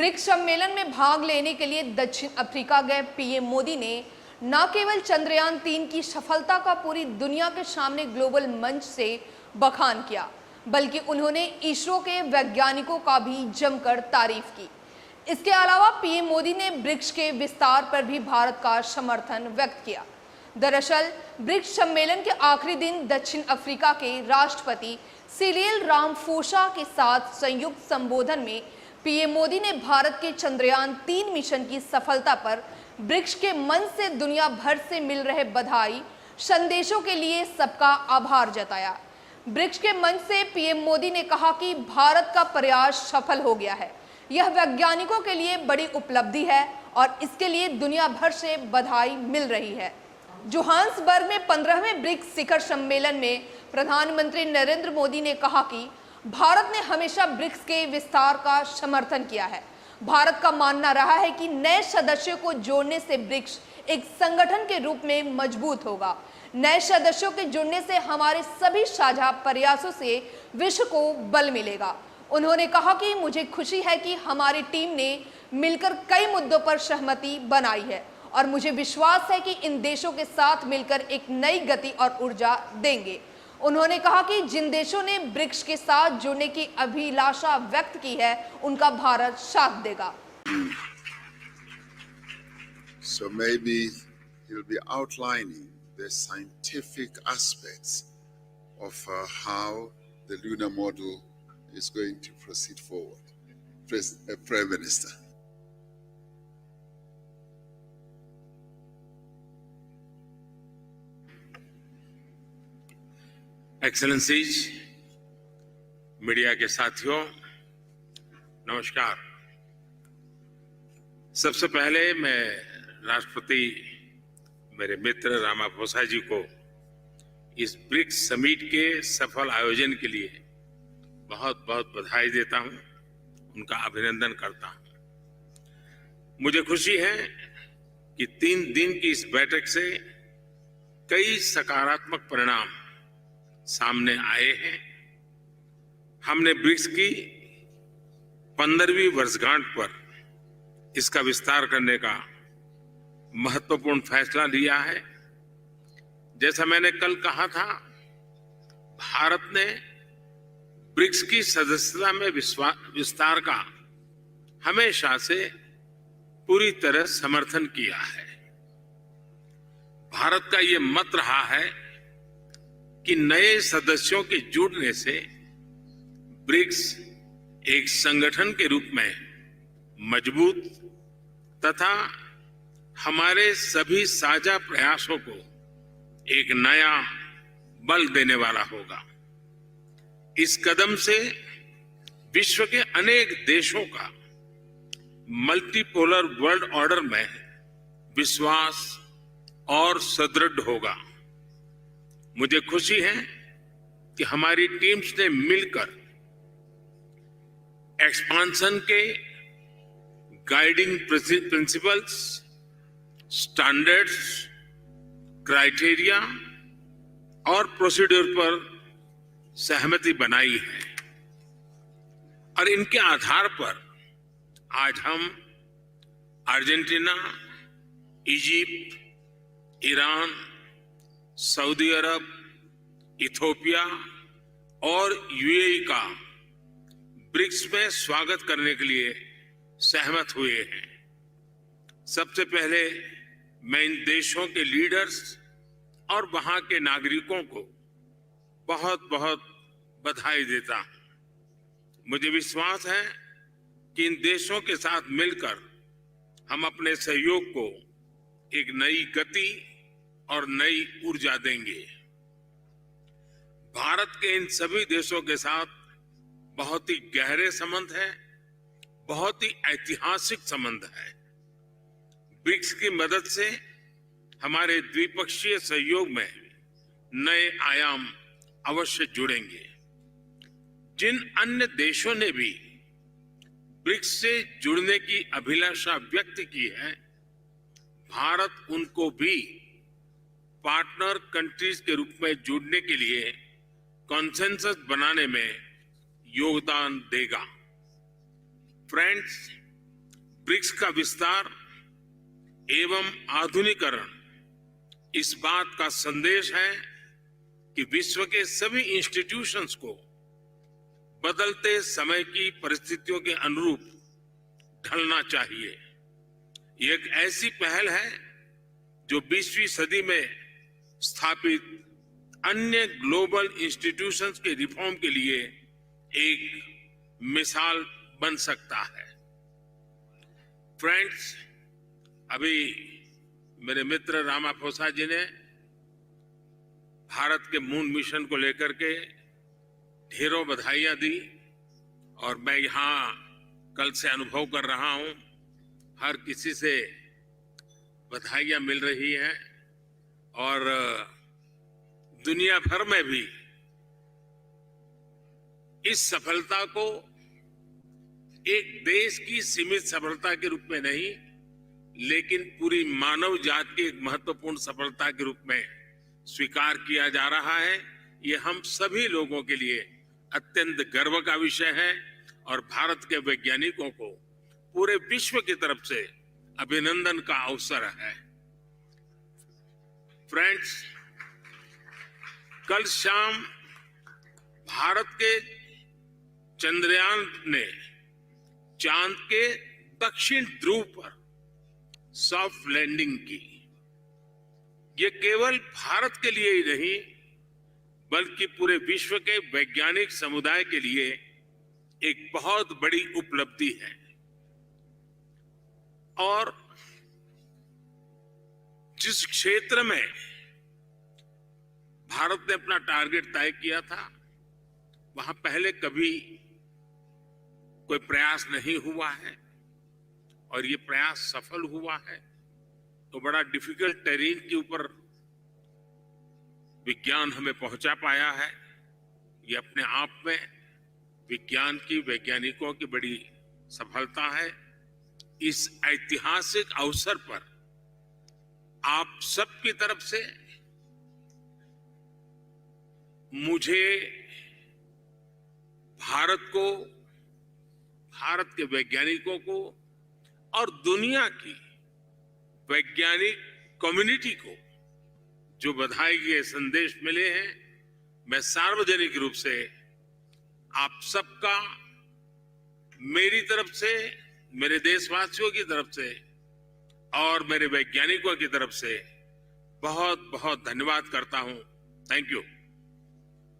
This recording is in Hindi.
ब्रिक्स सम्मेलन में भाग लेने के लिए दक्षिण अफ्रीका गए पीएम मोदी ने न केवल चंद्रयान-3 की सफलता का पूरी दुनिया के सामने ग्लोबल मंच से बखान किया, बल्कि उन्होंने इसरो के वैज्ञानिकों का भी जमकर तारीफ की। इसके अलावा पीएम मोदी ने ब्रिक्स के विस्तार पर भी भारत का समर्थन व्यक्त किया। दरअसल ब्रिक्स सम्मेलन के आखिरी दिन दक्षिण अफ्रीका के राष्ट्रपति सिरिल रामाफोसा के साथ संयुक्त संबोधन में पीएम मोदी ने भारत के चंद्रयान-3 मिशन की सफलता पर ब्रिक्स के मंच से दुनिया भर से मिल रहे बधाई संदेशों के लिए सबका आभार जताया। ब्रिक्स के मंच से पीएम मोदी ने कहा कि भारत का प्रयास सफल हो गया है। यह वैज्ञानिकों के लिए बड़ी उपलब्धि है और इसके लिए दुनिया भर से बधाई मिल रही है। जोहान्सबर्ग में 15वें ब्रिक्स शिखर सम्मेलन में प्रधानमंत्री नरेंद्र मोदी ने कहा कि भारत ने हमेशा ब्रिक्स के विस्तार का समर्थन किया है। भारत का मानना रहा है कि नए सदस्यों को जोड़ने से ब्रिक्स एक संगठन के रूप में मजबूत होगा। नए सदस्यों के जुड़ने से हमारे सभी साझा प्रयासों से विश्व को बल मिलेगा। उन्होंने कहा कि मुझे खुशी है कि हमारी टीम ने मिलकर कई मुद्दों पर सहमति बनाई है और मुझे विश्वास है कि इन देशों के साथ मिलकर एक नई गति और ऊर्जा देंगे। उन्होंने कहा कि जिन देशों ने ब्रिक्स के साथ जुड़ने की अभिलाषा व्यक्त की है, उनका भारत साथ देगा। So maybe he'll be outlining the scientific aspects of how the lunar model is going to proceed forward. Prime Minister. Excellencies, media के साथियों, नमस्कार। सबसे पहले मैं राष्ट्रपति मेरे मित्र रामाफोसा जी को इस ब्रिक्स समिट के सफल आयोजन के लिए बहुत बहुत बधाई देता हूं, उनका अभिनंदन करता हूं। मुझे खुशी है कि 3 दिन की इस बैठक से कई सकारात्मक परिणाम सामने आए हैं। हमने ब्रिक्स की 15वीं वर्षगांठ पर इसका विस्तार करने का महत्वपूर्ण फैसला लिया है। जैसा मैंने कल कहा था, भारत ने ब्रिक्स की सदस्यता में विस्तार का हमेशा से पूरी तरह समर्थन किया है। भारत का ये मत रहा है कि नए सदस्यों के जुड़ने से ब्रिक्स एक संगठन के रूप में मजबूत तथा हमारे सभी साझा प्रयासों को एक नया बल देने वाला होगा। इस कदम से विश्व के अनेक देशों का मल्टीपोलर वर्ल्ड ऑर्डर में विश्वास और सुदृढ़ होगा। मुझे खुशी है कि हमारी टीम्स ने मिलकर एक्सपांशन के गाइडिंग प्रिंसिपल्स, स्टैंडर्ड्स, क्राइटेरिया और प्रोसीड्यूर पर सहमति बनाई है और इनके आधार पर आज हम अर्जेंटीना, इजिप्ट, ईरान, सऊदी अरब, इथियोपिया और यूएई का ब्रिक्स में स्वागत करने के लिए सहमत हुए हैं। सबसे पहले मैं इन देशों के लीडर्स और वहां के नागरिकों को बहुत बहुत बधाई देता हूं। मुझे विश्वास है कि इन देशों के साथ मिलकर हम अपने सहयोग को एक नई गति और नई ऊर्जा देंगे। भारत के इन सभी देशों के साथ बहुत ही गहरे संबंध है, बहुत ही ऐतिहासिक संबंध है। ब्रिक्स की मदद से हमारे द्विपक्षीय सहयोग में नए आयाम अवश्य जुड़ेंगे। जिन अन्य देशों ने भी ब्रिक्स से जुड़ने की अभिलाषा व्यक्त की है, भारत उनको भी पार्टनर कंट्रीज के रूप में जुड़ने के लिए कॉन्सेंसस बनाने में योगदान देगा। फ्रेंड्स, ब्रिक्स का विस्तार एवं आधुनिकीकरण इस बात का संदेश है कि विश्व के सभी इंस्टीट्यूशंस को बदलते समय की परिस्थितियों के अनुरूप ढलना चाहिए। ये एक ऐसी पहल है जो 20वीं सदी में स्थापित अन्य ग्लोबल इंस्टीट्यूशंस के रिफॉर्म के लिए एक मिसाल बन सकता है। फ्रेंड्स, अभी मेरे मित्र रामाफोसा जी ने भारत के मून मिशन को लेकर के ढेरों बधाइयां दी और मैं यहां कल से अनुभव कर रहा हूं, हर किसी से बधाइयां मिल रही हैं और दुनिया भर में भी इस सफलता को एक देश की सीमित सफलता के रूप में नहीं, लेकिन पूरी मानव जाति की एक महत्वपूर्ण सफलता के रूप में स्वीकार किया जा रहा है। ये हम सभी लोगों के लिए अत्यंत गर्व का विषय है और भारत के वैज्ञानिकों को पूरे विश्व की तरफ से अभिनंदन का अवसर है। फ्रेंड्स, कल शाम भारत के चंद्रयान ने चांद के दक्षिण ध्रुव पर सॉफ्ट लैंडिंग की। ये केवल भारत के लिए ही नहीं, बल्कि पूरे विश्व के वैज्ञानिक समुदाय के लिए एक बहुत बड़ी उपलब्धि है। और जिस क्षेत्र में भारत ने अपना टारगेट तय किया था, वहां पहले कभी कोई प्रयास नहीं हुआ है और ये प्रयास सफल हुआ है। तो बड़ा डिफिकल्ट टेरेन के ऊपर विज्ञान हमें पहुंचा पाया है। ये अपने आप में विज्ञान की, वैज्ञानिकों की बड़ी सफलता है। इस ऐतिहासिक अवसर पर आप सबकी तरफ से मुझे भारत को, भारत के वैज्ञानिकों को और दुनिया की वैज्ञानिक कम्युनिटी को जो बधाई के संदेश मिले हैं, मैं सार्वजनिक रूप से आप सबका, मेरी तरफ से, मेरे देशवासियों की तरफ से और मेरे वैज्ञानिकों की तरफ से बहुत बहुत धन्यवाद करता हूं। Thank you.